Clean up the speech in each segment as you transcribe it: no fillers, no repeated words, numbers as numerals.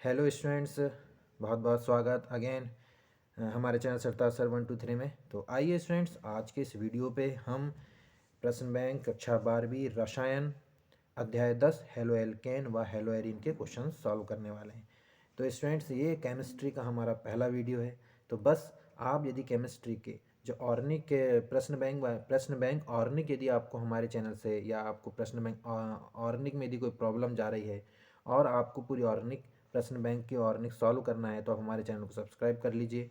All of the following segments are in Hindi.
हेलो स्टूडेंट्स, बहुत बहुत स्वागत अगेन हमारे चैनल सरताज सर 1 2 3 में। तो आइए स्टूडेंट्स, आज के इस वीडियो पे हम प्रश्न बैंक कक्षा 12वीं रसायन अध्याय 10 हेलो एल्केन व हेलो एरीन के क्वेश्चन सॉल्व करने वाले हैं। तो स्टूडेंट्स, ये केमिस्ट्री का हमारा पहला वीडियो है। तो बस आप यदि केमिस्ट्री के जो ऑर्निक के प्रश्न बैंक ऑर्निक यदि आपको हमारे चैनल से या आपको प्रश्न बैंक ऑर्निक में यदि कोई प्रॉब्लम जा रही है और आपको पूरी ऑर्निक प्रश्न बैंक की ऑर्निक सॉल्व करना है, तो आप हमारे चैनल को सब्सक्राइब कर लीजिए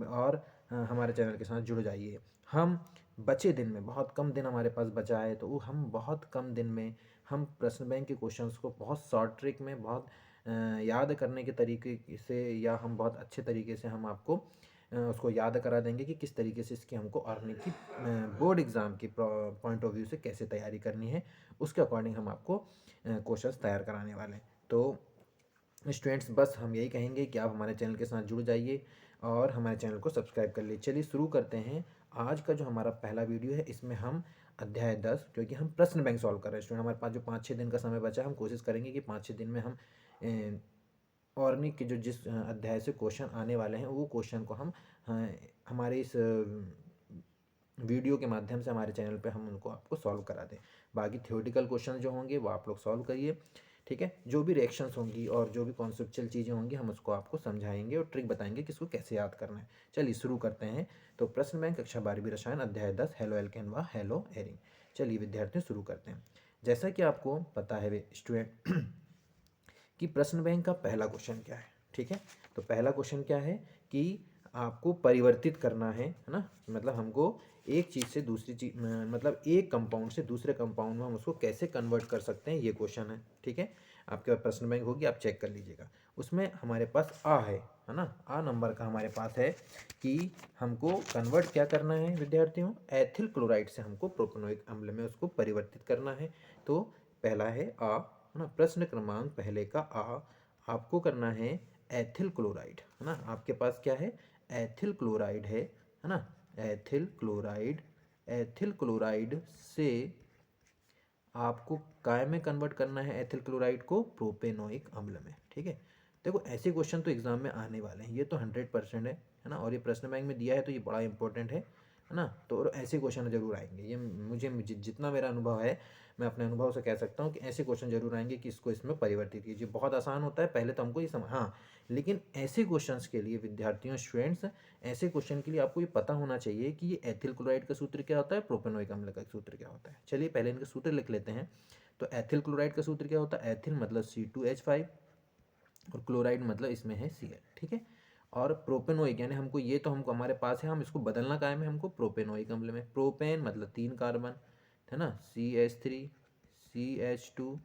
और हमारे चैनल के साथ जुड़ जाइए। हम बचे दिन में, बहुत कम दिन हमारे पास बचा है, तो वो हम बहुत कम दिन में हम प्रश्न बैंक के क्वेश्चंस को बहुत शॉर्ट ट्रिक में, बहुत याद करने के तरीके से, या हम बहुत अच्छे तरीके से हम आपको उसको याद करा देंगे कि किस तरीके से इसकी हमको अर्निंग की बोर्ड एग्ज़ाम की पॉइंट ऑफ व्यू से कैसे तैयारी करनी है, उसके अकॉर्डिंग हम आपको क्वेश्चंस तैयार कराने वाले हैं। तो स्टूडेंट्स, बस हम यही कहेंगे कि आप हमारे चैनल के साथ जुड़ जाइए और हमारे चैनल को सब्सक्राइब कर लीजिए। चलिए शुरू करते हैं। आज का जो हमारा पहला वीडियो है, इसमें हम अध्याय 10, क्योंकि हम प्रश्न बैंक सॉल्व कर रहे हैं स्टूडेंट, हमारे पास जो 5-6 दिन का समय बचा है, हम कोशिश करेंगे कि 5-6 दिन में हम ऑर्निक के जो जिस अध्याय से क्वेश्चन आने वाले हैं, वो क्वेश्चन को हम हमारे इस वीडियो के माध्यम से हमारे चैनल पे हम उनको आपको सॉल्व करा दें। बाकी थ्योरेटिकल क्वेश्चन जो होंगे वो आप लोग सॉल्व करिए, ठीक है। जो भी रिएक्शंस होंगी और जो भी कॉन्सेप्चुअल चीज़ें होंगी, हम उसको आपको समझाएंगे और ट्रिक बताएंगे कि इसको कैसे याद करना है। चलिए शुरू करते हैं। तो प्रश्न बैंक कक्षा 12वीं रसायन अध्याय 10 हेलो एल्केन व हेलो एरीन। चलिए विद्यार्थियों, शुरू करते हैं। जैसा कि आपको पता है स्टूडेंट कि प्रश्न बैंक का पहला क्वेश्चन क्या है, ठीक है। तो पहला क्वेश्चन क्या है कि आपको परिवर्तित करना है ना, मतलब हमको एक चीज़ से दूसरी चीज, मतलब एक कंपाउंड से दूसरे कंपाउंड में हम उसको कैसे कन्वर्ट कर सकते हैं, ये क्वेश्चन है, ठीक है। आपके पास प्रश्न बैंक होगी, आप चेक कर लीजिएगा। उसमें हमारे पास आ है ना, आ नंबर का हमारे पास है कि हमको कन्वर्ट क्या करना है विद्यार्थियों, एथिल क्लोराइड से हमको प्रोपेनोइक अम्ल में उसको परिवर्तित करना है। तो पहला है आ, है ना। प्रश्न क्रमांक पहले का आ, आपको करना है एथिल क्लोराइड, है ना। आपके पास क्या है, एथिल क्लोराइड है ना। एथिल क्लोराइड, एथिल क्लोराइड से आपको काय में कन्वर्ट करना है, एथिल क्लोराइड को प्रोपेनोइक अम्ल में, ठीक है। देखो, ऐसे क्वेश्चन तो एग्जाम में आने वाले हैं, ये तो 100% है ना। और ये प्रश्न बैंक में दिया है, तो ये बड़ा इंपॉर्टेंट है ना। तो और ऐसे क्वेश्चन जरूर आएंगे, ये मुझे जितना मेरा अनुभव है, मैं अपने अनुभव से कह सकता हूँ कि ऐसे क्वेश्चन जरूर आएंगे कि इसको इसमें परिवर्तित कीजिए। बहुत आसान होता है, पहले तो हमको ये समझ, हाँ, लेकिन ऐसे क्वेश्चंस के लिए विद्यार्थियों, स्टूडेंट्स, ऐसे क्वेश्चन के लिए आपको ये पता होना चाहिए कि ये एथिल क्लोराइड का सूत्र क्या होता है, प्रोपेनोइक अम्ल का सूत्र क्या होता है। चलिए पहले इनके सूत्र लिख लेते हैं। तो एथिल क्लोराइड का सूत्र क्या होता है, एथिल मतलब C2H5 और क्लोराइड मतलब इसमें है Cl, ठीक है। और प्रोपेनोइक यानी हमको, ये तो हमको हमारे पास है, हम इसको बदलना कायम है हमको प्रोपेनोइक अम्ल में। प्रोपेन मतलब 3 कार्बन, है ना, CH3 CH2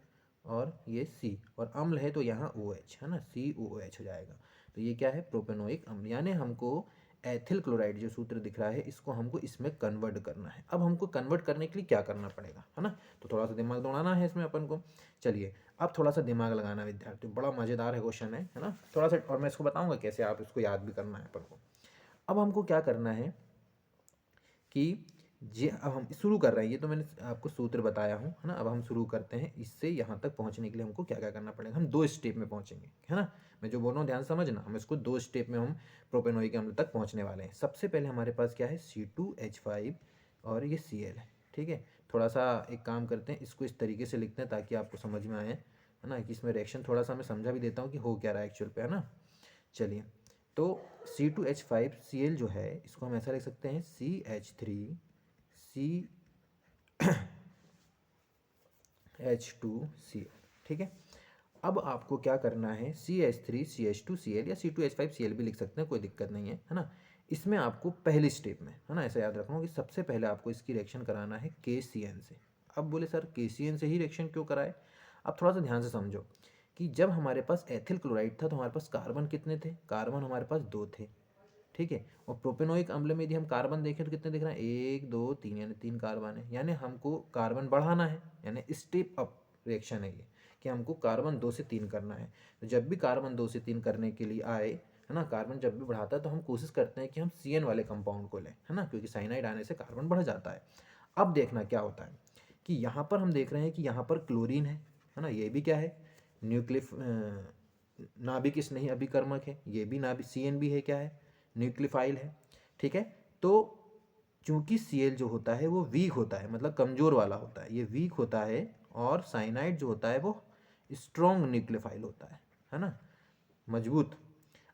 और ये C, और अम्ल है तो यहाँ OH, है ना, COOH हो जाएगा। तो ये क्या है, प्रोपेनोइक अम्ल। यानी हमको एथिल क्लोराइड जो सूत्र दिख रहा है, इसको हमको इसमें कन्वर्ट करना है। अब हमको कन्वर्ट करने के लिए क्या करना पड़ेगा, है ना। तो थोड़ा सा दिमाग दौड़ाना है इसमें अपन को। चलिए अब थोड़ा सा दिमाग लगाना विद्यार्थी, बड़ा मज़ेदार है क्वेश्चन है ना, थोड़ा सा। और मैं इसको बताऊंगा कैसे आप इसको याद भी करना है अपन को। अब हमको क्या करना है कि जे अब हम शुरू कर रहे हैं, ये तो मैंने आपको सूत्र बताया हूँ, है ना। अब हम शुरू करते हैं, इससे यहाँ तक पहुँचने के लिए हमको क्या क्या करना पड़ेगा। हम 2 स्टेप में पहुँचेंगे, है ना। मैं जो बोल रहा हूँ ध्यान समझना, हम इसको 2 स्टेप में हम प्रोपेनोइक अम्ल तक पहुँचने वाले हैं। सबसे पहले हमारे पास क्या है, C2H5 और ये Cl है, ठीक है। थोड़ा सा एक काम करते हैं, इसको इस तरीके से लिखते हैं ताकि आपको समझ में आए, है ना, कि इसमें रिएक्शन थोड़ा सा मैं समझा भी देता हूँ कि हो क्या रहा है एक्चुअल पे, है ना। चलिए, तो C2H5Cl जो है, इसको हम ऐसा लिख सकते हैं CH3CH2Cl, ठीक है। अब आपको क्या करना है, CH3CH2Cl या C2H5Cl भी लिख सकते हैं, कोई दिक्कत नहीं है ना। इसमें आपको पहले स्टेप में, है ना, ऐसा याद रखना कि सबसे पहले आपको इसकी रिएक्शन कराना है KCN से। अब बोले सर KCN से ही रिएक्शन क्यों कराए। अब थोड़ा सा ध्यान से समझो कि जब हमारे पास एथिल क्लोराइड था, तो हमारे पास कार्बन कितने थे, कार्बन हमारे पास 2 थे, ठीक है। और प्रोपेनोइक अम्ल में यदि हम कार्बन देखें तो कितने दिख रहे हैं, 1 2 3, यानी 3 कार्बन है। यानी हमको कार्बन बढ़ाना है, यानी स्टेप अप रिएक्शन है ये, कि हमको कार्बन 2 से 3 करना है। तो जब भी कार्बन 2 से 3 करने के लिए आए, है ना, कार्बन जब भी बढ़ाता है, तो हम कोशिश करते हैं कि हम CN वाले कंपाउंड को लें, है ना, क्योंकि साइनाइड आने से कार्बन बढ़ जाता है। अब देखना क्या होता है कि यहाँ पर हम देख रहे हैं कि यहाँ पर क्लोरीन है ना। ये भी क्या है, न्यूक्लिफ नाभिक स्नेही अभिकर्मक है, ये भी नाभिक CN भी है, क्या है, न्यूक्लियोफाइल है। ठीक है, तो चूंकि Cl जो होता है वो वीक होता है, मतलब कमजोर वाला होता है, ये वीक होता है, और साइनाइड जो होता है वो स्ट्रॉन्ग न्यूक्लियोफाइल होता है ना, मजबूत।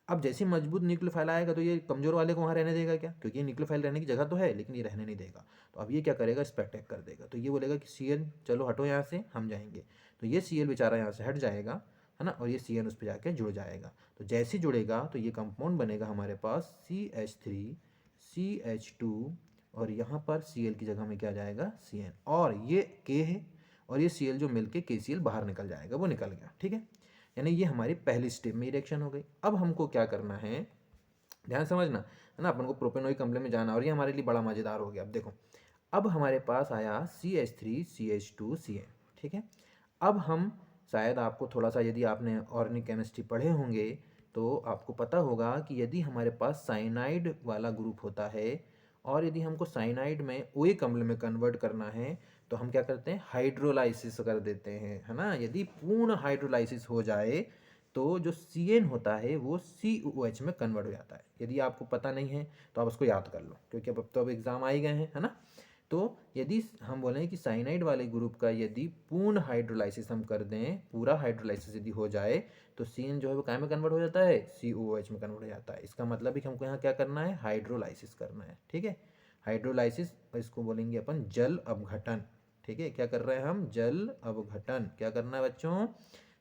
अब जैसे मजबूत न्यूक्लियोफाइल आएगा तो ये कमजोर वाले को वहाँ रहने देगा क्या, क्योंकि ये न्यूक्लियोफाइल रहने की जगह तो है लेकिन ये रहने नहीं देगा। तो अब ये क्या करेगा, इस पर अटैक कर देगा। तो ये बोलेगा कि Cl चलो हटो यहाँ से, हम जाएंगे। तो ये Cl बेचारा यहाँ से हट जाएगा, है ना, और ये Cn उस पर जाके जुड़ जाएगा। तो जैसे जुड़ेगा तो ये कंपाउंड बनेगा हमारे पास CH3 CH2, और यहाँ पर Cl की जगह में क्या जाएगा, Cn, और ये K है, और ये Cl जो मिलके KCl बाहर निकल जाएगा, वो निकल गया। ठीक है, यानी ये हमारी पहली स्टेप में रिएक्शन हो गई। अब हमको क्या करना है, ध्यान समझना, है ना, अपन को प्रोपेनोइक अम्ल में जाना, और ये हमारे लिए बड़ा मज़ेदार हो गया। अब देखो, अब हमारे पास आया CH3 CH2 Cn। ठीक है, अब हम शायद आपको थोड़ा सा, यदि आपने ऑर्गेनिक केमिस्ट्री पढ़े होंगे तो आपको पता होगा कि यदि हमारे पास साइनाइड वाला ग्रुप होता है, और यदि हमको साइनाइड में ओइक अम्ल में कन्वर्ट करना है तो हम क्या करते हैं, हाइड्रोलाइसिस कर देते हैं, है ना। यदि पूर्ण हाइड्रोलाइसिस हो जाए तो जो Cn होता है वो COOH में कन्वर्ट हो जाता है। यदि आपको पता नहीं है तो आप उसको याद कर लो, क्योंकि अब तो एग्जाम आ ही गए हैं, है ना। तो यदि हम बोलें कि साइनाइड वाले ग्रुप का यदि पूर्ण हाइड्रोलाइसिस हम कर दें, पूरा हाइड्रोलाइसिस यदि हो जाए, तो Cn जो है वो क्या में कन्वर्ट हो जाता है, COOH में कन्वर्ट हो जाता है। इसका मतलब है कि हमको यहाँ क्या करना है, हाइड्रोलाइसिस करना है। ठीक है, हाइड्रोलाइसिस, इसको बोलेंगे अपन जल अपघटन। ठीक है, क्या कर रहे हैं हम, जल अपघटन। क्या करना है बच्चों,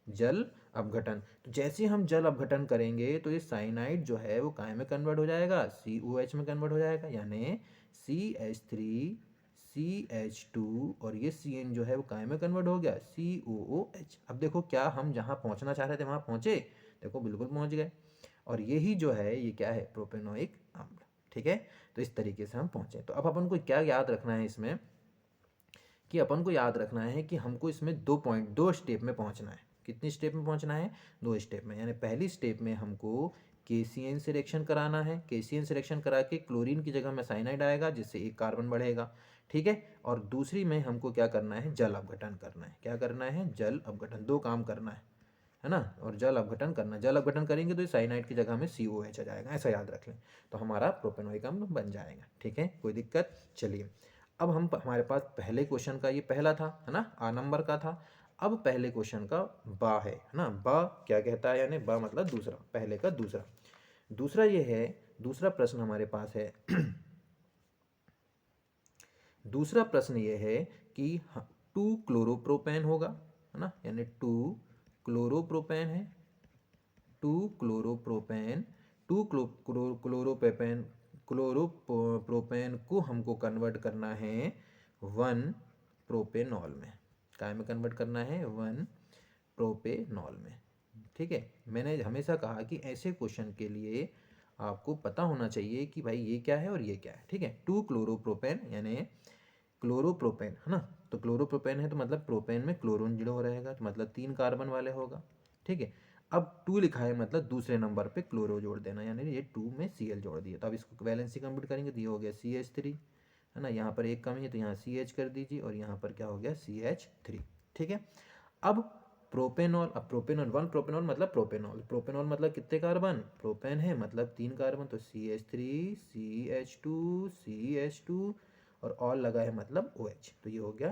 जल अपघटन। तो जैसे हम जल अपघटन करेंगे तो ये साइनाइड जो है वो काय में कन्वर्ट हो जाएगा, COH में कन्वर्ट हो जाएगा, यानी CH3 CH2, और ये Cn जो है वो काय में कन्वर्ट हो गया, COOH। अब देखो, क्या हम जहाँ पहुँचना चाह रहे थे वहाँ पहुँचे, देखो बिल्कुल पहुँच गए। और यही जो है ये क्या है, प्रोपेनोइक अम्ल। ठीक है, तो इस तरीके से हम पहुँचे। तो अब अपन को क्या याद रखना है इसमें, कि अपन को याद रखना है कि हमको इसमें 2 स्टेप में पहुंचना है। कितनी स्टेप में पहुंचना है, 2 स्टेप में। यानी पहली स्टेप में हमको KCN से रिएक्शन कराना है, KCN से रिएक्शन करा के क्लोरीन की जगह में साइनाइड आएगा, जिससे एक कार्बन बढ़ेगा। ठीक है, और दूसरी में हमको क्या करना है, जल अपघटन करना है। क्या करना है, जल अपघटन, 2 काम करना है ना, और जल अपघटन करना। जल अपघटन करेंगे तो ये साइनाइड की जगह में COH आ जाएगा, ऐसा याद रख लें, तो हमारा प्रोपेनोइक अम्ल बन जाएगा। ठीक है, कोई दिक्कत। चलिए, अब हम, हमारे पास पहले क्वेश्चन का ये पहला था, है ना, A नंबर का था। अब पहले क्वेश्चन का बा है ना। बा क्या कहता है, यानी बा मतलब दूसरा, पहले का दूसरा। दूसरा ये है, दूसरा प्रश्न हमारे पास है दूसरा प्रश्न ये है कि 2 क्लोरोप्रोपेन होगा, है ना, यानी 2 क्लोरोप्रोपेन है, 2 क्लोरोप्रोपेन, 2 क्लोरोप्रोपेन, क्लोरोप्रोपेन को हमको कन्वर्ट करना है 1 प्रोपेनॉल में। काय में कन्वर्ट करना है, 1 प्रोपेनॉल में। ठीक है, मैंने हमेशा कहा कि ऐसे क्वेश्चन के लिए आपको पता होना चाहिए कि भाई ये क्या है और ये क्या है। ठीक है, 2 क्लोरोप्रोपेन यानी क्लोरोप्रोपेन, है ना, तो क्लोरोप्रोपेन है तो मतलब प्रोपेन में क्लोरीन जुड़ा हो रहेगा, तो मतलब 3 कार्बन वाले होगा। ठीक है, अब 2 लिखा है मतलब दूसरे नंबर पे क्लोरो जोड़ देना, यानी ये 2 में Cl जोड़ दिया। तो अब इसको वैलेंसी कंप्लीट करेंगे तो ये हो गया CH3, है ना, यहाँ पर एक कमी है तो यहाँ CH कर दीजिए, और यहाँ पर क्या हो गया, CH3। ठीक है, अब प्रोपेनॉल, अब प्रोपेनॉल 1 प्रोपेनॉल मतलब प्रोपेनॉल, प्रोपेनॉल मतलब कितने कार्बन, प्रोपेन है मतलब 3 कार्बन, तो CH3 CH2 CH2, और ऑल लगा है मतलब OH, तो ये हो गया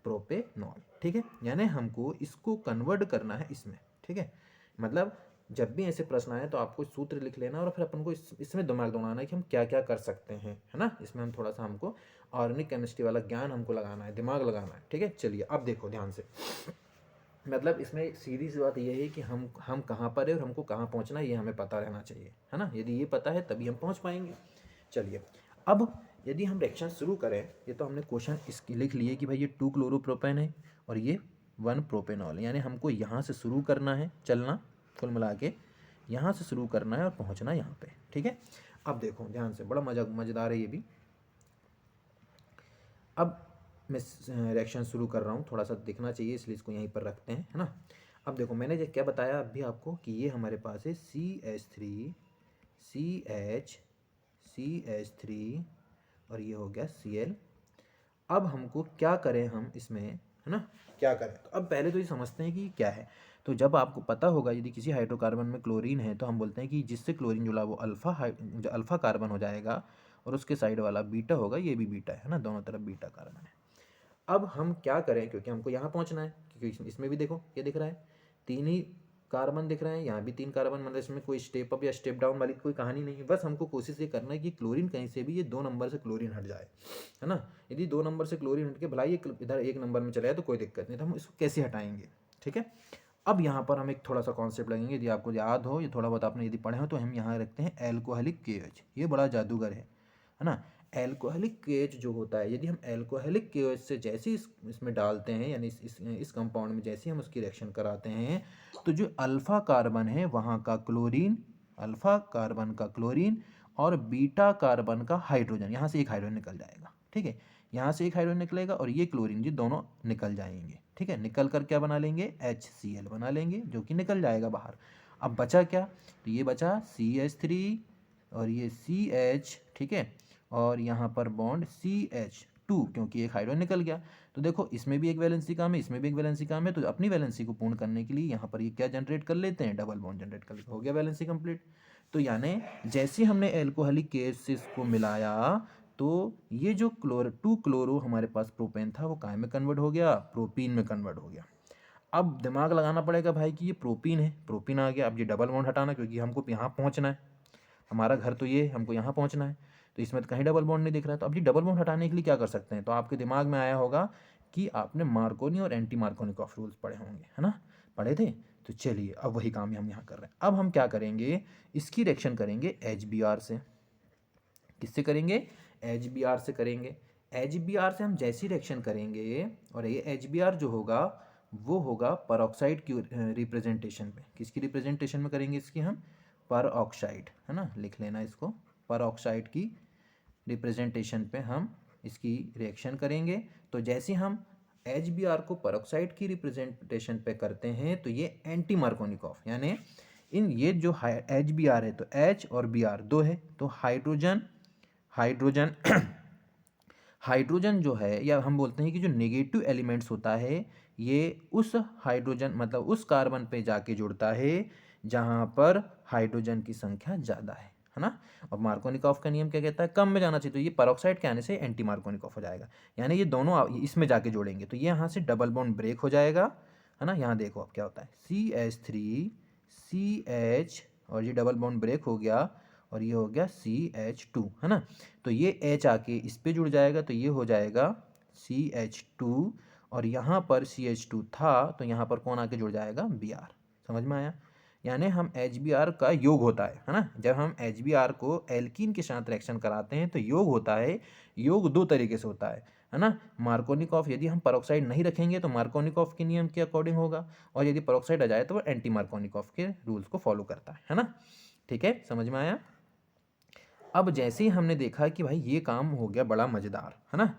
प्रोपेनॉल। ठीक है, यानी हमको इसको कन्वर्ट करना है इसमें। ठीक है, मतलब जब भी ऐसे प्रश्न आए तो आपको सूत्र लिख लेना, और फिर अपन को इसमें दिमाग दौड़ाना है कि हम क्या क्या कर सकते हैं, है ना। इसमें हम थोड़ा सा, हमको ऑर्गेनिक केमिस्ट्री वाला ज्ञान हमको लगाना है, दिमाग लगाना है। ठीक है, चलिए अब देखो ध्यान से, मतलब इसमें सीधी सी बात ये है कि हम कहाँ पर है और हमको कहाँ पहुँचना है, ये हमें पता रहना चाहिए, है ना। यदि ये पता है तभी हम पहुँच पाएंगे। चलिए, अब यदि हम रिएक्शन शुरू करें, ये तो हमने क्वेश्चन इसकी लिख लिए कि भाई ये 2 क्लोरोप्रोपेन है और ये 1 प्रोपेनॉल, यानी हमको यहाँ से शुरू करना है चलना, कुल मिला के यहाँ से शुरू करना है और पहुँचना यहाँ पे। ठीक है, अब देखो ध्यान से, बड़ा मज़ेदार है ये भी। अब मैं रिएक्शन शुरू कर रहा हूँ, थोड़ा सा दिखना चाहिए इसलिए इसको यहीं पर रखते हैं, है ना। अब देखो, मैंने क्या बताया अभी आपको कि ये हमारे पास है CH3 CH3 और ये हो गया Cl। अब हमको क्या करें, हम इसमें, है ना, क्या करें, तो अब पहले तो ये समझते हैं कि क्या है। तो जब आपको पता होगा यदि किसी हाइड्रोकार्बन में क्लोरीन है तो हम बोलते हैं कि जिससे क्लोरीन जुड़ा वो अल्फा कार्बन हो जाएगा और उसके साइड वाला बीटा होगा, ये भी बीटा है ना, दोनों तरफ बीटा कार्बन है। अब हम क्या करें, क्योंकि हमको यहाँ पहुँचना है, क्योंकि इसमें भी देखो क्या दिख रहा है, 3 ही कार्बन दिख रहे हैं, यहाँ भी 3 कार्बन, मतलब इसमें कोई स्टेप अप या स्टेप डाउन वाली कोई कहानी नहीं है। बस हमको कोशिश ये करना है कि क्लोरीन कहीं से भी ये 2 नंबर से क्लोरीन हट जाए, है ना। यदि 2 नंबर से क्लोरीन हट के भला ये इधर 1 नंबर में चला जाए तो कोई दिक्कत नहीं, तो हम इसको कैसे हटाएंगे, ठीक है। अब यहाँ पर हम एक थोड़ा सा कॉन्सेप्ट लगेंगे, यदि आपको याद हो, ये थोड़ा बहुत आपने यदि पढ़े हो, तो हम यहाँ रखते हैं एल्कोहलिक KOH। ये बड़ा जादूगर है ना। एल्कोहलिक KOH जो होता है, यदि हम एल्कोहलिक KOH से जैसे इसमें डालते हैं, यानी इस कंपाउंड में जैसे हम उसकी रिएक्शन कराते हैं, तो जो अल्फा कार्बन है वहाँ का क्लोरीन, अल्फा कार्बन का क्लोरीन और बीटा कार्बन का हाइड्रोजन, यहाँ से एक हाइड्रोजन निकल जाएगा, ठीक है। यहाँ से एक हाइड्रोजन निकलेगा और ये क्लोरीन जी दोनों निकल जाएंगे, ठीक है। निकल कर क्या बना लेंगे, HCl बना लेंगे, जो कि निकल जाएगा बाहर। अब बचा क्या, तो ये बचा CH3 और ये CH, ठीक है, और यहाँ पर बॉन्ड CH2, क्योंकि एक हाइड्रोजन निकल गया। तो देखो इसमें भी एक वैलेंसी काम है, इसमें भी एक वैलेंसी काम है, तो अपनी वैलेंसी को पूर्ण करने के लिए यहाँ पर ये क्या जनरेट कर लेते हैं, डबल बॉन्ड जनरेट कर लेते हैं, हो गया वैलेंसी कंप्लीट। तो यानी जैसे हमने एल्कोहलिक केसेस को मिलाया तो ये जो 2 क्लोरो हमारे पास प्रोपेन था वो काय में कन्वर्ट हो गया, प्रोपीन में कन्वर्ट हो गया। अब दिमाग लगाना पड़ेगा भाई कि ये प्रोपीन है, प्रोपीन आ गया, अब ये डबल बॉन्ड हटाना, क्योंकि हमको यहाँ पहुँचना है, हमारा घर तो ये, हमको यहाँ पहुँचना है, तो इसमें तो कहीं डबल बॉन्ड नहीं दिख रहा है। तो अब ये डबल बॉन्ड हटाने के लिए क्या कर सकते हैं, तो आपके दिमाग में आया होगा कि आपने मार्कोनी और एंटी मार्कोनिकॉफ रूल्स पढ़े होंगे, है ना, पढ़े थे। तो चलिए अब वही काम हम यहाँ कर रहे हैं। अब हम क्या करेंगे, इसकी रिएक्शन करेंगे HBr से। किससे करेंगे, HBr से करेंगे। HBr से हम जैसी रिएक्शन करेंगे, और ये HBr जो होगा वो होगा परऑक्साइड की रिप्रेजेंटेशन पे। किसकी रिप्रेजेंटेशन में करेंगे इसकी हम, परऑक्साइड, है ना, लिख लेना इसको, परऑक्साइड की रिप्रेजेंटेशन पे हम इसकी रिएक्शन करेंगे। तो जैसे हम HBr को परऑक्साइड की रिप्रेजेंटेशन पे करते हैं तो ये एंटी मार्कोनिकॉफ, यानी इन ये जो HBr है तो H और Br दो है, तो हाइड्रोजन हाइड्रोजन हाइड्रोजन जो है, या हम बोलते हैं कि जो नेगेटिव एलिमेंट्स होता है ये उस हाइड्रोजन मतलब उस कार्बन पे जाके जुड़ता है जहाँ पर हाइड्रोजन की संख्या ज़्यादा है ना। और मार्कोनिकॉफ का नियम क्या कहता है, कम में जाना चाहिए, तो ये पेरोक्साइड के आने से एंटी मार्कोनिकॉफ हो जाएगा, यानी ये दोनों इसमें जाके जोड़ेंगे तो ये यहाँ से डबल बॉन्ड ब्रेक हो जाएगा, है ना। यहाँ देखो अब क्या होता है, CH3 CH और ये डबल बॉन्ड ब्रेक हो गया और ये हो गया CH2, है ना। तो ये H आके इस पे जुड़ जाएगा तो ये हो जाएगा CH2, और यहाँ पर CH2 था तो यहाँ पर कौन आके जुड़ जाएगा, Br। समझ में आया, यानी हम HBr का योग होता है ना। जब हम HBr को एल्कीन के साथ रिएक्शन कराते हैं तो योग होता है, योग दो तरीके से होता है ना। मार्कोनिकॉफ, यदि हम पेरोक्साइड नहीं रखेंगे तो मार्कोनिकॉफ के नियम के अकॉर्डिंग होगा, और यदि पेरोक्साइड आ जाए तो वो एंटी मार्कोनिकॉफ के रूल्स को फॉलो करता है ना। ठीक है, समझ में आया। अब जैसे ही हमने देखा कि भाई ये काम हो गया बड़ा मज़ेदार, है ना।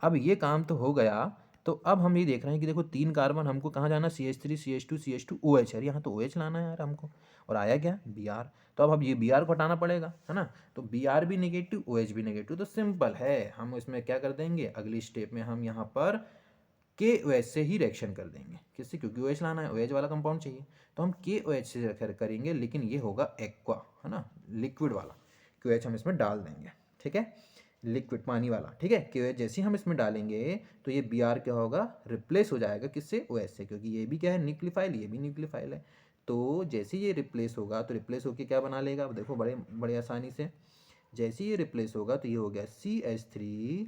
अब ये काम तो हो गया, तो अब हम ये देख रहे हैं कि देखो 3 कार्बन हमको कहाँ जाना, CH3 CH2 CH2 OH है, यहाँ तो OH लाना है यार हमको, और आया क्या, Br। तो अब ये Br को हटाना पड़ेगा, है ना। तो Br भी नेगेटिव OH भी नेगेटिव, तो सिंपल है, हम इसमें क्या कर देंगे, अगली स्टेप में हम यहाँ पर KOH से ही रिएक्शन कर देंगे। किससे, क्योंकि OH लाना है, OH वाला कंपाउंड चाहिए, तो हम KOH से करेंगे, लेकिन ये होगा एक्वा, है ना, लिक्विड वाला। KOH हम इसमें डाल देंगे, ठीक है, लिक्विड पानी वाला, ठीक है। KOH जैसे ही हम इसमें डालेंगे तो ये Br क्या होगा, रिप्लेस हो जाएगा किससे, OH से, क्योंकि ये भी क्या है, न्यूक्लियोफाइल, ये भी न्यूक्लियोफाइल है। तो जैसे ये रिप्लेस होगा तो रिप्लेस होकर क्या बना लेगा, अब देखो बड़े बड़े आसानी से, जैसे ये रिप्लेस होगा तो ये हो गया CH3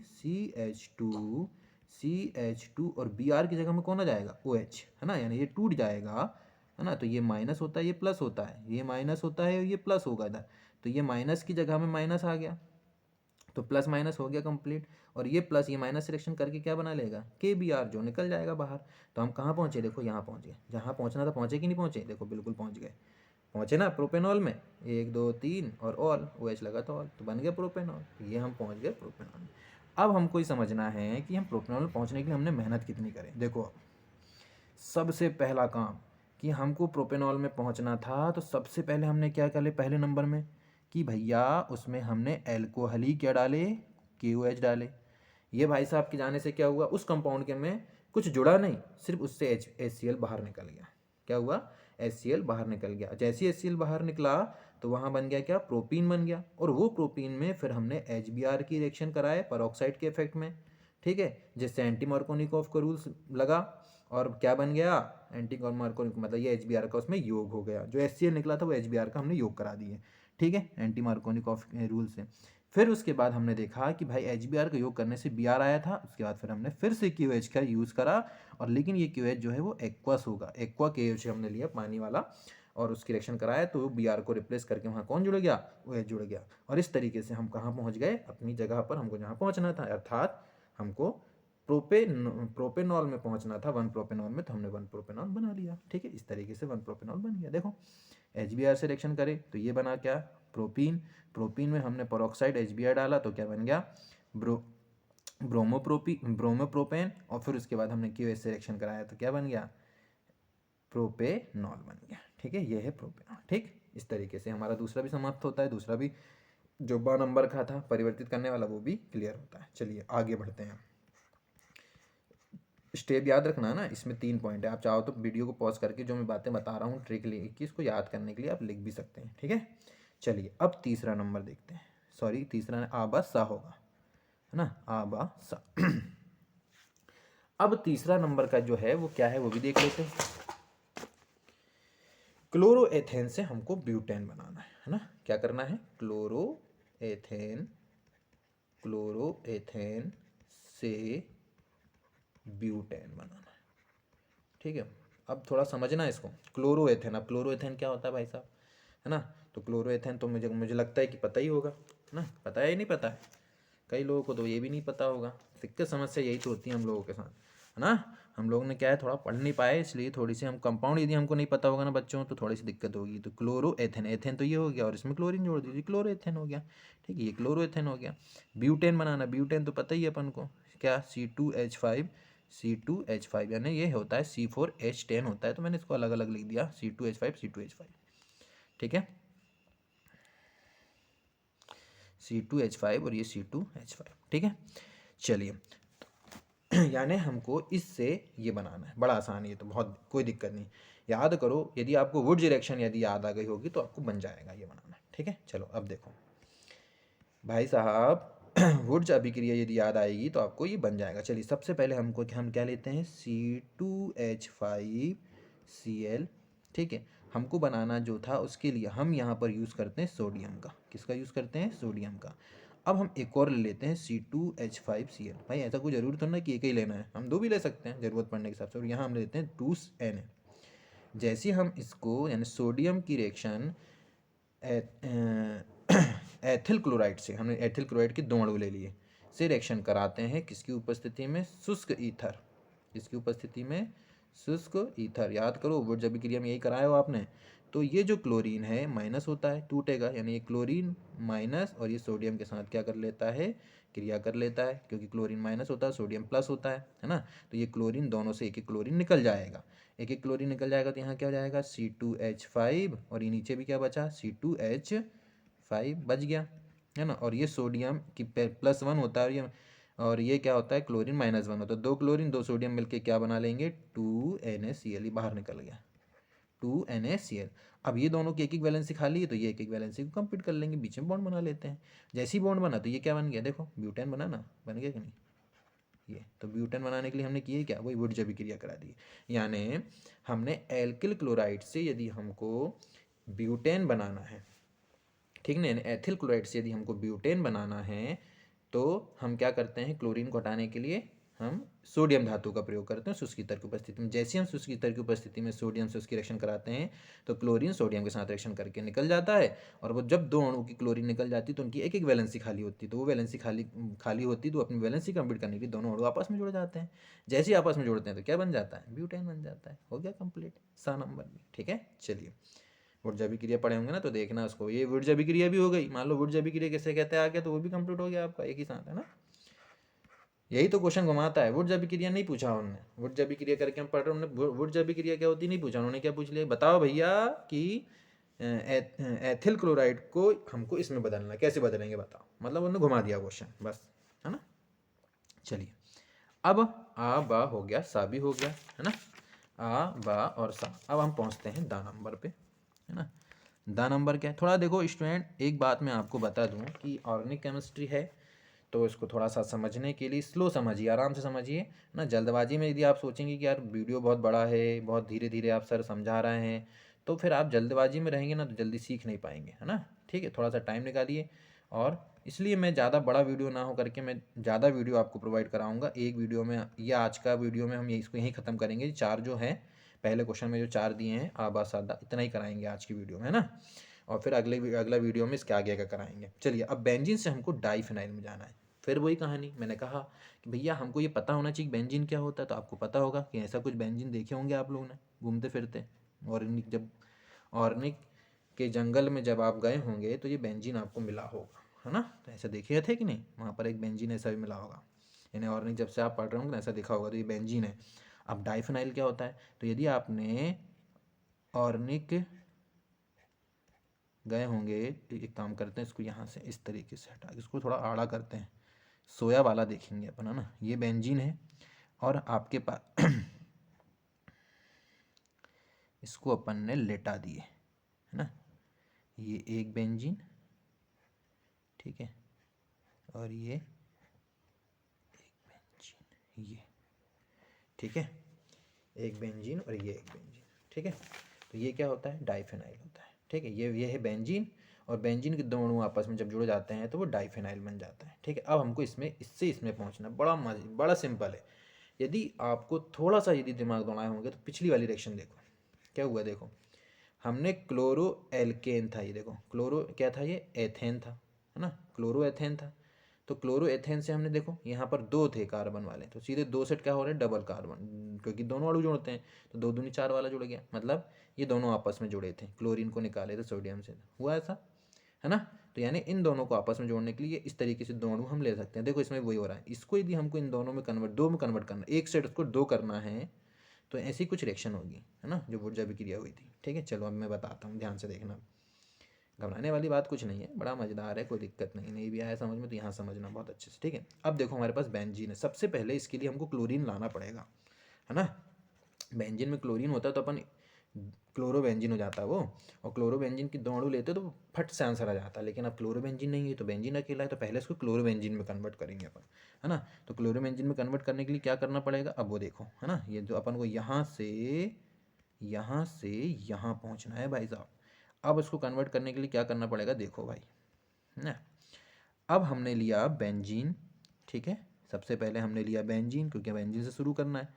CH2 और Br की जगह में कौन आ जाएगा, OH, है ना, यानी ये टूट जाएगा, है ना। तो ये माइनस होता है, ये प्लस होता है, ये माइनस होता है, ये प्लस होगा इधर, तो ये माइनस की जगह में माइनस आ गया, तो प्लस माइनस हो गया कंप्लीट, और ये प्लस ये माइनस सिलेक्शन करके क्या बना लेगा, KBr, जो निकल जाएगा बाहर। तो हम कहाँ पहुँचे, देखो यहाँ पहुँच गए, जहाँ पहुँचना था पहुँचे कि नहीं पहुँचे, देखो बिल्कुल पहुँच गए, पहुँचे ना प्रोपेनॉल में, 1 2 3 और ऑल, OH लगा था ऑल, तो बन गया प्रोपेनॉल, ये हम पहुँच गए प्रोपेनॉल में। अब हमको ये समझना है कि हम प्रोपेनॉल में पहुँचने के लिए हमने मेहनत कितनी करें। देखो अब सबसे पहला काम कि हमको प्रोपेनॉल में पहुँचना था, तो सबसे पहले हमने क्या कर ले, पहले नंबर में कि भैया उसमें हमने एल्कोहली क्या डाले, KOH डाले। ये भाई साहब के जाने से क्या हुआ, उस कंपाउंड के में कुछ जुड़ा नहीं, सिर्फ उससे HCl बाहर निकल गया, क्या हुआ, HCl बाहर निकल गया। जैसे ही HCl बाहर निकला तो वहाँ बन गया क्या, प्रोपीन बन गया। और वो प्रोपीन में फिर हमने HBr की रिएक्शन कराए पेरोक्साइड के इफेक्ट में, ठीक है, जिससे एंटी मार्कोनिकॉफ का रूल्स लगा और क्या बन गया, एंटी मार्कोनिक मतलब ये HBr का उसमें योग हो गया। जो HCl निकला था वो HBr का हमने योग करा दिए, ठीक है, एंटी मार्कोनिकॉफ रूल से। फिर उसके बाद हमने देखा कि भाई HBr का योग करने से Br आया था, उसके बाद फिर हमने फिर से QH का यूज़ करा और लेकिन ये QH जो है वो एक्वस होगा, एक्वा KH हमने लिया पानी वाला और उसकी रिएक्शन कराया तो Br को रिप्लेस करके वहाँ कौन जुड़ गया, OH जुड़ गया। और इस तरीके से हम कहाँ पहुँच गए, अपनी जगह पर हमको जहाँ पहुँचना था, अर्थात हमको प्रोपेनॉल में पहुँचना था, 1 प्रोपेनॉल में, तो हमने 1 प्रोपेनॉल बना लिया, ठीक है। इस तरीके से 1 प्रोपेनॉल बन गया। देखो HBr से रिएक्शन करें तो ये बना क्या, प्रोपीन। प्रोपीन में हमने पेरोक्साइड HBr डाला तो क्या बन गया, ब्रोमोप्रोपेन। और फिर उसके बाद हमने QH से रिएक्शन कराया तो क्या बन गया, प्रोपेनॉल बन गया, ठीक है। ये है प्रोपेनॉल, ठीक। इस तरीके से हमारा दूसरा भी समाप्त होता है, दूसरा भी जो बा नंबर का था परिवर्तित करने वाला वो भी क्लियर होता है। चलिए आगे बढ़ते हैं। स्टेप याद रखना ना, इसमें 3 पॉइंट है। आप चाहो तो वीडियो को पॉज करके जो मैं बातें बता रहा हूँ ट्रिक की इसको याद करने के लिए आप लिख भी सकते हैं, ठीक है। चलिए अब तीसरा नंबर देखते हैं, सॉरी तीसरा आबा सा होगा, है ना, आबा सा। अब तीसरा नंबर का जो है वो क्या है वो भी देख लेते हैं। क्लोरोएथेन से हमको ब्यूटेन बनाना है ना, क्या करना है, क्लोरोएथेन से ब्यूटेन बनाना है, ठीक है। अब थोड़ा समझना इसको, क्लोरोएथेन, अब क्लोरोएथेन क्या होता है भाई साहब, है ना। तो क्लोरोएथेन तो मुझे लगता है कि पता ही होगा, है ना, पता है नहीं पता है, कई लोगों को तो ये भी नहीं पता होगा। दिक्कत समस्या यही तो होती है हम लोगों के साथ, है ना। हम लोग ने क्या है थोड़ा पढ़ नहीं पाए, इसलिए थोड़ी सी हम कंपाउंड यदि हमको नहीं पता होगा ना बच्चों तो थोड़ी सी दिक्कत होगी। तो क्लोरोएथेन, एथेन तो ये हो गया और इसमें क्लोरीन जोड़ दीजिए, क्लोरोएथेन हो गया, ठीक है, ये क्लोरोएथेन हो गया। ब्यूटेन बनाना, ब्यूटेन तो पता ही है अपन को, क्या, C2H5 यानी ये होता है C4H10 होता है, तो मैंने इसको अलग अलग लिख दिया, C2H5, ठीक है, C2H5 और ये C2H5, ठीक है। चलिए यानी हमको इससे ये बनाना है, बड़ा आसान है ये तो, बहुत कोई दिक्कत नहीं, याद करो। यदि आपको वुड्स रिएक्शन यदि याद आ गई होगी तो आपको बन जाएगा ये बनाना, ठीक है। चलो अब देखो भाई साहब, वुड्स अभिक्रिया यदि याद आएगी तो आपको ये बन जाएगा। चलिए सबसे पहले हम क्या लेते हैं, C2H5Cl, ठीक है। हमको बनाना जो था उसके लिए हम यहाँ पर यूज़ करते हैं सोडियम का, किसका यूज़ करते हैं, सोडियम का। अब हम एक और ले लेते हैं C2H5Cl, भाई ऐसा कोई ज़रूरी थोड़ा ना कि एक ही लेना है, हम 2 भी ले सकते हैं ज़रूरत पड़ने के हिसाब से। और यहाँ हम ले लेते हैं 2Na। जैसे हम इसको यानी सोडियम की रिएक्शन एथिल क्लोराइड से, हमने एथिल क्लोराइड के 2 अणु ले लिए, से रिएक्शन कराते हैं किसकी उपस्थिति में, शुष्क ईथर, किसकी उपस्थिति में, शुष्क ईथर। याद करो वुड्स अभिक्रिया में यही कराया हो आपने। तो ये जो क्लोरीन है माइनस होता है, टूटेगा, यानी ये क्लोरीन माइनस और ये सोडियम के साथ क्या कर लेता है, क्रिया कर लेता है, क्योंकि क्लोरीन माइनस होता है सोडियम प्लस होता है ना। तो ये क्लोरीन दोनों से एक एक क्लोरीन निकल जाएगा, एक एक क्लोरीन निकल जाएगा तो यहाँ क्या हो जाएगा, C2H5 और ये नीचे भी क्या बचा, C2H5 बच गया, है ना। और ये सोडियम की +1 होता है और ये क्या होता है, क्लोरीन -1 होता है। 2 क्लोरीन 2 सोडियम मिलके क्या बना लेंगे, 2NaCl, ये बाहर निकल गया 2NaCl। अब ये दोनों की एक एक वैलेंसी खाली है तो ये एक एक वैलेंसी को कंप्लीट कर लेंगे, बीच में बॉन्ड बना लेते हैं। जैसे ही बॉन्ड बना तो ये क्या बन गया, देखो ब्यूटेन बना ना, बन गया कि नहीं, ये तो ब्यूटेन बनाने के लिए हमने किए क्या, वही वुड्स अभिक्रिया करा दी। यानी हमने एल्किल क्लोराइड से यदि हमको ब्यूटेन बनाना है, ठीक ना, यानी एथिल क्लोराइड से यदि हमको ब्यूटेन बनाना है तो हम क्या करते हैं, क्लोरीन को हटाने के लिए हम सोडियम धातु का प्रयोग करते हैं शुष्क ईथर की उपस्थिति में। जैसे हम शुष्क ईथर की उपस्थिति में सोडियम से उसकी रिएक्शन कराते हैं तो क्लोरीन सोडियम के साथ रिएक्शन करके निकल जाता है। और वो जब 2 अणु की क्लोरीन निकल जाती तो उनकी एक एक वैलेंसी खाली होती, तो वो वैलेंसी खाली होती तो अपनी वैलेंसी कंप्लीट करने के लिए दोनों अणु आपस में जुड़ जाते हैं। जैसे ही आपस में जुड़ते हैं तो क्या बन जाता है, ब्यूटेन बन जाता है। हो गया कंप्लीट, सा नंबर भी, ठीक है। चलिए वुड्स अभिक्रिया पढ़े होंगे ना तो देखना उसको, ये वुड्स अभिक्रिया भी हो गई। मान लो वुड्स अभिक्रिया कैसे कहते हैं आगे, तो वो भी कंप्लीट हो गया आपका एक ही साथ, है ना। यही तो क्वेश्चन घुमाता है, वुड्स अभिक्रिया नहीं पूछा उन्होंने, वुड्स अभिक्रिया करके हम पढ़ रहे, उन्होंने वुड्स अभिक्रिया क्या होती नहीं पूछा, उन्होंने क्या पूछ लिया, बताओ भैया कि एथिल क्लोराइड को हमको इसमें बदलना, कैसे बदलेंगे बताओ, मतलब उन्होंने घुमा दिया क्वेश्चन बस, है ना। चलिए अब आ बा हो गया, सा भी हो गया, है ना। आ बा और सा। अब हम पहुंचते हैं दा नंबर पे, है ना। दा नंबर क्या है, थोड़ा देखो स्टूडेंट, एक बात मैं आपको बता दूं कि ऑर्गेनिक केमिस्ट्री है तो इसको थोड़ा सा समझने के लिए स्लो समझिए, आराम से समझिए ना। जल्दबाजी में यदि आप सोचेंगे कि यार वीडियो बहुत बड़ा है, बहुत धीरे धीरे आप सर समझा रहे हैं, तो फिर आप जल्दबाजी में रहेंगे ना तो जल्दी सीख नहीं पाएंगे, है ना। ठीक है, थोड़ा सा टाइम निकालिए। और इसलिए मैं ज़्यादा बड़ा वीडियो ना हो करके मैं ज़्यादा वीडियो आपको प्रोवाइड कराऊंगा एक वीडियो में। ये आज का वीडियो में हम इसको यहीं ख़त्म करेंगे। चार जो हैं, पहले क्वेश्चन में जो चार दिए हैं आबा सादा, इतना ही कराएंगे आज की वीडियो में, है ना। और फिर अगला वीडियो में इसके आगे का कराएंगे। चलिए, अब बेंजीन से हमको डाईफिनाइल में जाना है। फिर वही कहानी, मैंने कहा कि भैया हमको ये पता होना चाहिए बेंजीन क्या होता है, तो आपको पता होगा कि ऐसा कुछ बेंजीन देखे होंगे आप लोगों ने घूमते फिरते। ऑर्गेनिक जब ऑर्गेनिक के जंगल में जब आप गए होंगे तो ये बेंजीन आपको मिला होगा, है ना। तो ऐसा देखे थे कि नहीं, वहाँ पर एक बेंजीन ऐसा भी मिला होगा। यानी ऑर्गेनिक जब से आप पढ़ रहे होंगे ना ऐसा देखा होगा, तो ये बेंजीन है। अब डाईफिनाइल क्या होता है, तो यदि आपने ऑर्गेनिक गए होंगे, एक काम करते हैं इसको यहाँ से इस तरीके से हटा के इसको थोड़ा आड़ा करते हैं, सोया वाला देखेंगे अपन, है ना। ये बेंजीन है और आपके पास इसको अपन ने लेटा दिए, है ना। ये एक बेंजीन, ठीक है, और ये एक बेंजीन, ये ठीक है, एक बेंजीन और ये एक बेंजीन, ठीक है। तो ये क्या होता है, डाईफेनाइल होता है, ठीक है। ये है बेंजीन, और बेंजीन के दो अणु आपस में जब जुड़ जाते हैं तो वो डाईफेनाइल बन जाता है, ठीक है। अब हमको इसमें पहुंचना बड़ा सिंपल है। यदि आपको थोड़ा सा यदि दिमाग दौड़ाए होंगे तो पिछली वाली रिएक्शन देखो क्या हुआ। देखो, हमने क्लोरो एल्केन था, ये देखो क्लोरो क्या था, ये एथेन था, है ना, क्लोरो एथेन था। तो क्लोरो एथेन से हमने देखो यहाँ पर दो थे कार्बन वाले, तो सीधे दो सेट क्या हो रहे हैं, डबल कार्बन, क्योंकि दोनों अणु जोड़ते हैं तो दो दूनी चार वाला जुड़ गया, मतलब ये दोनों आपस में जुड़े थे। क्लोरीन को निकाले थे सोडियम से, हुआ ऐसा, है ना। तो यानी इन दोनों को आपस में जोड़ने के लिए इस तरीके से दो अणु हम ले सकते हैं। देखो इसमें वही हो रहा है, इसको यदि हमको इन दोनों में कन्वर्ट, दो में कन्वर्ट करना, एक सेट को दो करना है, तो ऐसी कुछ रिएक्शन होगी, है ना, जो ऊर्जा विक्रिया हुई थी, ठीक है। चलो अब मैं बताता हूँ, ध्यान से देखना, घबराने वाली बात कुछ नहीं है, बड़ा मजेदार है, कोई दिक्कत नहीं भी आया समझ में तो यहाँ समझना बहुत अच्छे से, ठीक है। अब देखो हमारे पास बेंजीन है, सबसे पहले इसके लिए हमको क्लोरीन लाना पड़ेगा, है ना। बेंजीन में क्लोरीन होता है तो अपन क्लोरोबेंजीन हो जाता है वो, और क्लोरोबेंजीन की दो अणु लेते तो फट से आंसर आ जाता है। लेकिन अब क्लोरोबेंजीन नहीं है तो बेंजीन अकेला है, तो पहले इसको क्लोरोबेंजीन में कन्वर्ट करेंगे अपन, है ना। तो क्लोरोबेंजीन में कन्वर्ट करने के लिए क्या करना पड़ेगा, अब वो देखो, है ना, ये जो अपन को यहाँ से यहाँ पहुँचना है भाई साहब। अब इसको कन्वर्ट करने के लिए क्या करना पड़ेगा, देखो भाई, है ना। अब हमने लिया बेंजीन, ठीक है, सबसे पहले हमने लिया बेंजीन क्योंकि बेंजीन से शुरू करना है।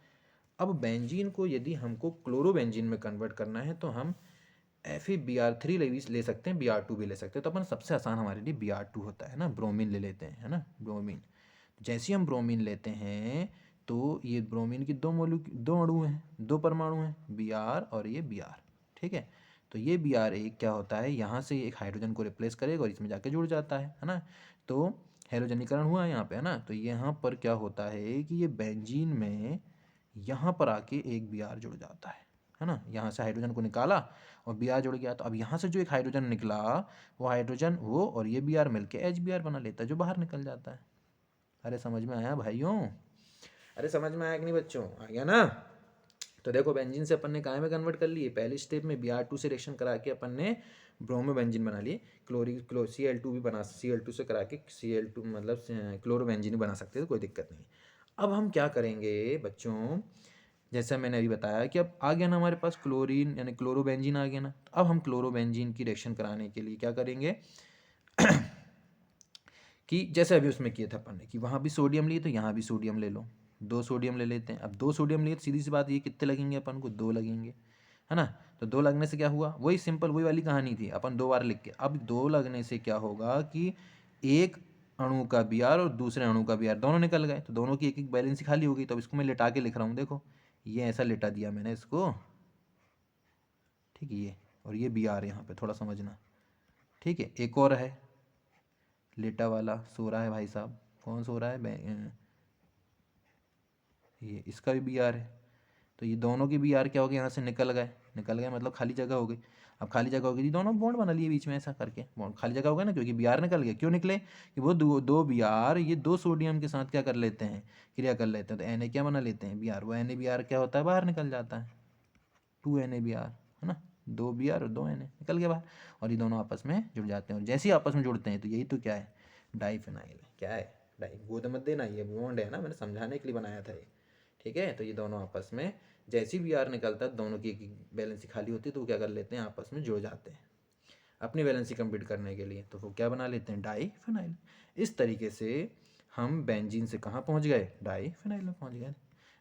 अब बेंजीन को यदि हमको क्लोरोबेंजीन में कन्वर्ट करना है तो हम Fe Br3 ले सकते हैं, Br2 भी ले सकते हैं। तो अपन सबसे आसान हमारे लिए Br2 होता है ना, ब्रोमीन ले लेते हैं, है ना, ब्रोमीन। जैसे ही हम ब्रोमीन लेते हैं तो ये ब्रोमीन की दो अणु हैं, दो परमाणु हैं, Br और ये Br, ठीक है। तो ये Br1 क्या होता है, यहाँ से एक हाइड्रोजन को रिप्लेस करेगा और इसमें जाके जुड़ जाता है ना। तो हैलोजनीकरण हुआ है यहाँ पे, है ना। तो यहाँ पर क्या होता है कि ये बेंजीन में यहाँ पर आके एक Br जुड़ जाता है ना। यहाँ से हाइड्रोजन को निकाला और Br जुड़ गया, तो अब यहाँ से जो एक हाइड्रोजन निकला वो हाइड्रोजन वो और ये Br मिलके HBr बना लेता है जो बाहर निकल जाता है। अरे समझ में आया भाइयों, अरे समझ में आया कि नहीं बच्चों, आ गया ना। तो देखो बेंजीन से अपन ने काय में कन्वर्ट कर लिए, पहले स्टेप में Br2 से रिएक्शन करा के अपन ने ब्रोमो बेंजीन बना लिए। Cl2 भी बना, Cl2 से करा के Cl2 मतलब क्लोरो बेंजीन बना सकते थे, कोई दिक्कत नहीं। अब हम क्या करेंगे बच्चों, जैसा मैंने अभी बताया कि अब आ गया ना हमारे पास क्लोरीन यानी क्लोरोबेंजीन आ गया ना। तो अब हम क्लोरोबेंजीन की रिएक्शन कराने के लिए क्या करेंगे कि जैसे अभी उसमें किया था अपन ने कि वहाँ भी सोडियम लिए तो यहाँ भी सोडियम ले लो, दो सोडियम ले लेते हैं। अब दो सोडियम लिए तो सीधी सी बात, ये कितने लगेंगे अपन को, दो लगेंगे, है ना। तो दो लगने से क्या हुआ, वही सिंपल वही वाली कहानी थी, अपन दो बार लिख के। अब दो लगने से क्या होगा कि एक अणु का Br और दूसरे अणु का Br दोनों निकल गए, तो दोनों की एक एक बैलेंस खाली हो गई। तो अब इसको मैं लिटा के लिख रहा हूँ, देखो ये ऐसा लिटा दिया मैंने इसको, ठीक है, ये और ये Br यहाँ पे थोड़ा समझना, ठीक है। एक और है लेटा वाला, सो रहा है भाई साहब, कौन सो रहा है, ये इसका भी Br है। तो ये दोनों की Br क्या हो गया, यहाँ से निकल गए मतलब खाली जगह हो गई। अब खाली जगह हो गई, दोनों बॉन्ड बना लिए बीच में, ऐसा करके बॉन्ड खाली जगह हो गया ना, क्योंकि Br निकल गया। क्यों निकले कि वो दो Br ये दो सोडियम के साथ क्या कर लेते हैं, क्रिया कर लेते हैं, तो Na क्या बना लेते हैं, Br, वो Na Br क्या होता है, बाहर निकल जाता है 2NaBr, है ना, 2Br और 2Na निकल गया बाहर, और ये दोनों आपस में जुड़ जाते हैं। और जैसे ही आपस में जुड़ते हैं तो यही तो क्या है, डाइफिनाइल है। क्या है, डाई, गोद मत देना, ये बॉन्ड है ना, मैंने समझाने के लिए बनाया था ये, ठीक है। तो ये दोनों आपस में जैसे ही Br निकलता है, दोनों की वैलेंसी खाली होती है, तो वो क्या कर लेते हैं, आपस में जुड़ जाते हैं अपनी वैलेंसी कंप्लीट करने के लिए, तो वो क्या बना लेते हैं, डाइफिनाइल। इस तरीके से हम बेंजीन से कहाँ पहुँच गए, डाइफिनाइल में पहुँच गए, है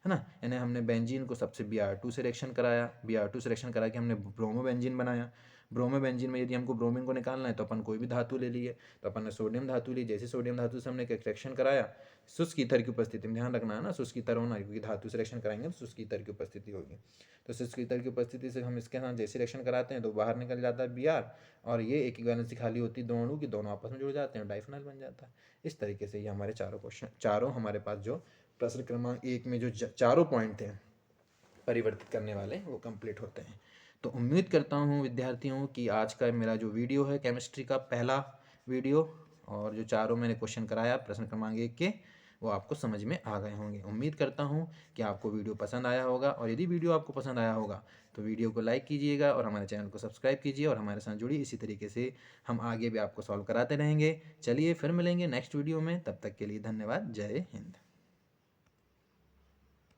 ना। यानी हमने बेंजीन को सबसे Br2 से रिएक्शन कराया, Br2 से रिएक्शन करा के हमने ब्रोमो बेंजीन बनाया। ब्रोमो बेंजीन में यदि हमको ब्रोमीन को निकालना है तो अपन कोई भी धातु ले लिए, तो अपन ने सोडियम धातु ली। जैसे सोडियम धातु से हमने एक रिएक्शन कराया, शुष्क ईथर की उपस्थिति में, ध्यान रखना है ना, शुष्क ईथर होना, क्योंकि धातु से रिएक्शन कराएंगे तो शुष्क ईथर की उपस्थिति होगी। तो शुष्क ईथर की उपस्थिति से हम इसके साथ जैसे रिएक्शन कराते हैं तो बाहर निकल जाता है Br, और ये एक वैलेंसी खाली होती है दो अणु की, दोनों आपस में जुड़ जाते हैं, डाइफिनाइल बन जाता है। इस तरीके से ये हमारे चारों क्वेश्चन, चारों हमारे पास जो प्रश्न क्रमांक 1 में जो चारों पॉइंट थे परिवर्तित करने वाले, वो कंप्लीट होते हैं। तो उम्मीद करता हूँ विद्यार्थियों कि आज का मेरा जो वीडियो है केमिस्ट्री का पहला वीडियो, और जो चारों मैंने क्वेश्चन कराया प्रश्न क्रमांक 1 के, वो आपको समझ में आ गए होंगे। उम्मीद करता हूँ कि आपको वीडियो पसंद आया होगा, और यदि वीडियो आपको पसंद आया होगा तो वीडियो को लाइक कीजिएगा और हमारे चैनल को सब्सक्राइब कीजिए, और हमारे साथ जुड़ी इसी तरीके से हम आगे भी आपको सॉल्व कराते रहेंगे। चलिए फिर मिलेंगे नेक्स्ट वीडियो में, तब तक के लिए धन्यवाद। जय हिंद।